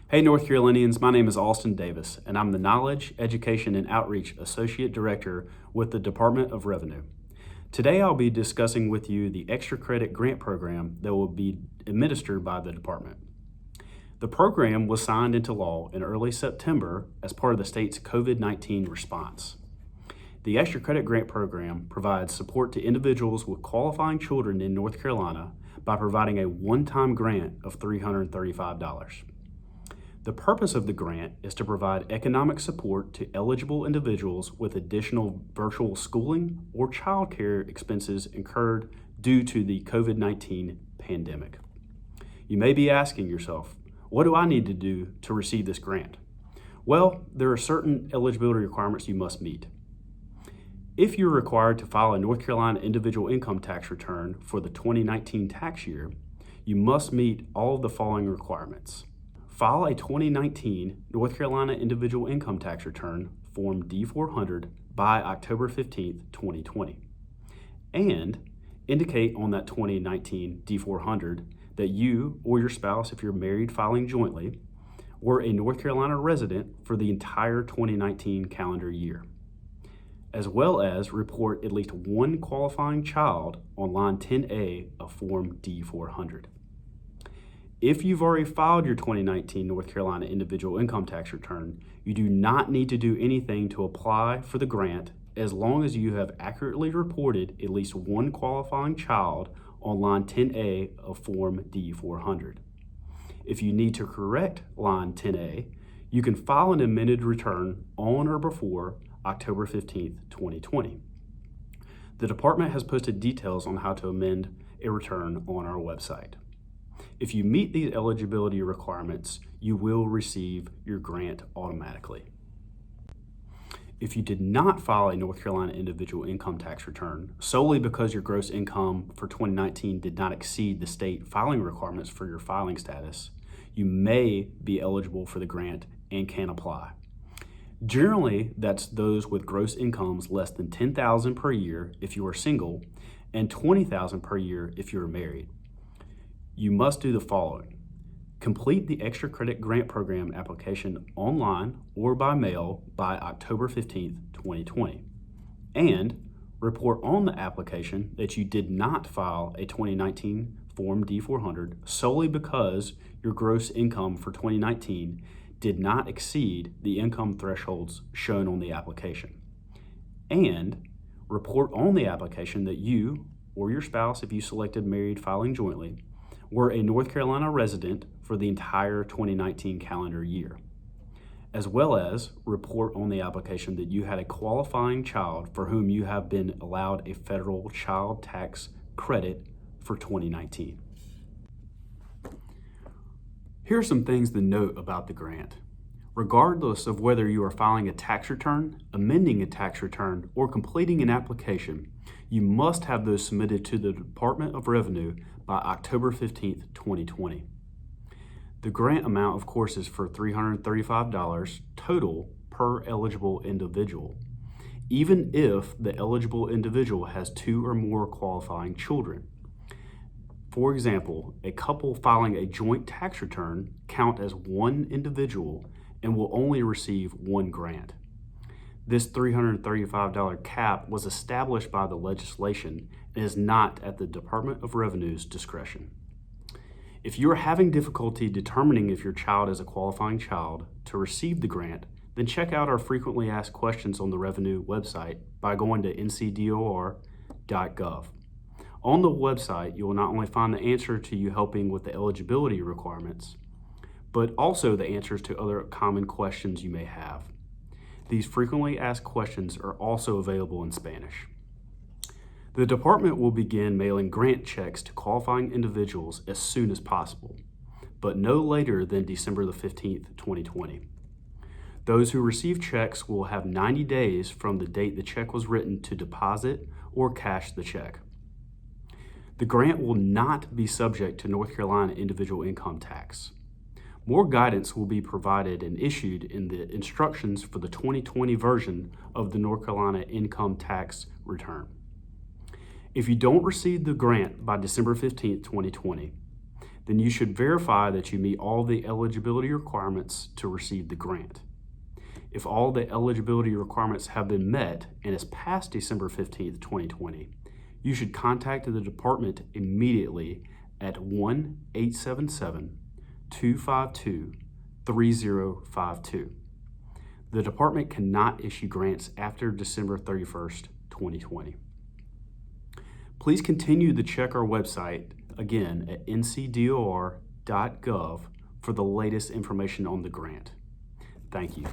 Hey North Carolinians, my name is Austin Davis, and I'm the Knowledge, Education, and Outreach Associate Director with the Department of Revenue. Today I'll be discussing with you the Extra Credit Grant Program that will be administered by the department. The program was signed into law in early September as part of the state's COVID-19 response. The Extra Credit Grant Program provides support to individuals with qualifying children in North Carolina by providing a one-time grant of $335. The purpose of the grant is to provide economic support to eligible individuals with additional virtual schooling or childcare expenses incurred due to the COVID-19 pandemic. You may be asking yourself, what do I need to do to receive this grant? Well, there are certain eligibility requirements you must meet. If you're required to file a North Carolina individual income tax return for the 2019 tax year, you must meet all of the following requirements. File a 2019 North Carolina Individual Income Tax Return, Form D-400, by October 15, 2020. And indicate on that 2019 D-400 that you or your spouse, if you're married filing jointly, were a North Carolina resident for the entire 2019 calendar year, as well as report at least one qualifying child on line 10A of Form D-400. If you've already filed your 2019 North Carolina Individual Income Tax Return, you do not need to do anything to apply for the grant as long as you have accurately reported at least one qualifying child on line 10A of Form D-400. If you need to correct line 10A, you can file an amended return on or before October 15, 2020. The department has posted details on how to amend a return on our website. If you meet these eligibility requirements, you will receive your grant automatically. If you did not file a North Carolina individual income tax return solely because your gross income for 2019 did not exceed the state filing requirements for your filing status, you may be eligible for the grant and can apply. Generally, that's those with gross incomes less than $10,000 per year if you are single and $20,000 per year if you are married. You must do the following. Complete the Extra Credit Grant Program application online or by mail by October 15, 2020. And report on the application that you did not file a 2019 Form D-400 solely because your gross income for 2019 did not exceed the income thresholds shown on the application. And report on the application that you or your spouse, if you selected married filing jointly, were a North Carolina resident for the entire 2019 calendar year, as well as report on the application that you had a qualifying child for whom you have been allowed a federal child tax credit for 2019. Here are some things to note about the grant. Regardless of whether you are filing a tax return, amending a tax return, or completing an application, you must have those submitted to the Department of Revenue by October 15, 2020. The grant amount, of course, is for $335 total per eligible individual, even if the eligible individual has two or more qualifying children. For example, a couple filing a joint tax return count as one individual and will only receive one grant. This $335 cap was established by the legislation and is not at the Department of Revenue's discretion. If you are having difficulty determining if your child is a qualifying child to receive the grant, then check out our frequently asked questions on the Revenue website by going to ncdor.gov. On the website, you will not only find the answer to you helping with the eligibility requirements, but also the answers to other common questions you may have. These frequently asked questions are also available in Spanish. The department will begin mailing grant checks to qualifying individuals as soon as possible, but no later than December the 15th, 2020. Those who receive checks will have 90 days from the date the check was written to deposit or cash the check. The grant will not be subject to North Carolina individual income tax. More guidance will be provided and issued in the instructions for the 2020 version of the North Carolina income tax return. If you don't receive the grant by December 15, 2020, then you should verify that you meet all the eligibility requirements to receive the grant. If all the eligibility requirements have been met and it's past December 15th, 2020, you should contact the department immediately at 1-877-252-3052. The department cannot issue grants after December 31st, 2020. Please continue to check our website again at ncdor.gov for the latest information on the grant. Thank you.